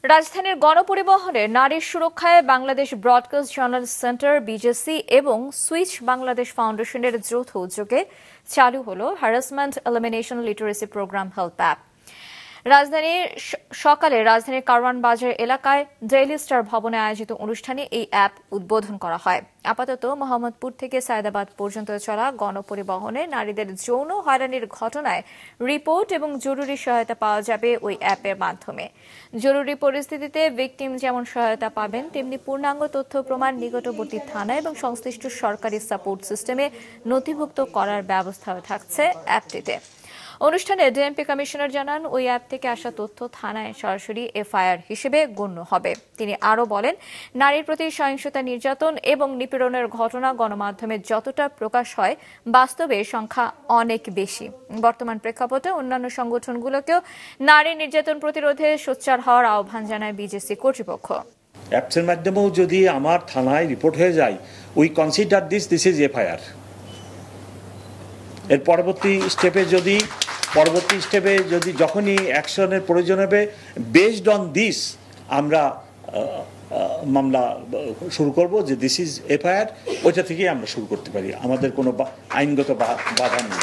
রাজধানীর গণপরিবহনে নারীর সুরক্ষায় Bangladesh broadcast journalist centre BJC এবং সুইচ বাংলাদেশ ফাউন্ডেশনের যৌথ উদ্যোগে চালু হল harassment elimination literacy programme help app. রাজধানীর কারওয়ান বাজার এলাকায় ডেইলি স্টার ভবনে আয়োজিত অনুষ্ঠানে এই অ্যাপ উদ্বোধন করা হয়। আপাতত মোহাম্মদপুর থেকে সায়েদাবাদ পর্যন্ত চলা গণপরিবহনে নারীদের যৌন হয়রানির ঘটনায় রিপোর্ট এবং জরুরি সহায়তা পাওয়া যাবে ওই অ্যাপের মাধ্যমে। জরুরি পরিস্থিতিতে ভিকটিম যেমন সহায়তা পাবেন, তেমনি পূর্ণাঙ্গ তথ্য প্রমাণ নিকটবর্তী থানা এবং সংশ্লিষ্ট সরকারি সাপোর্ট সিস্টেমে নথিভুক্ত করার ব্যবস্থাও থাকছে অ্যাপটিতে। অনুষ্ঠানে ডিএমপি কমিশনার জানান, ওই অ্যাপ থেকে আসা তথ্য থানায় সরাসরি এফআইআর হিসেবে গণ্য হবে। তিনি আরও বলেন, নারীর প্রতি সহিংসতা, নির্যাতন এবং নিপীড়নের ঘটনা গণমাধ্যমে যতটা প্রকাশ হয়, বাস্তবে সংখ্যা অনেক বেশি। বর্তমান প্রেক্ষাপটে অন্যান্য সংগঠনগুলোকেও নারী নির্যাতন প্রতিরোধে সোচ্চার হওয়ার আহ্বান জানায় বিজেসি কর্তৃপক্ষ। অ্যাপসের মাধ্যমেও যদি আমার থানায় রিপোর্ট হয়ে যায়, we consider this is FIR. এর পরবর্তী স্টেপে যদি যখনই অ্যাকশনের প্রয়োজন হবে, বেসড অন দিস আমরা মামলা শুরু করব, যে দিস ইজ এফআইআর, ওইটা থেকেই আমরা শুরু করতে পারি। আমাদের কোনো আইনগত বাধা নেই।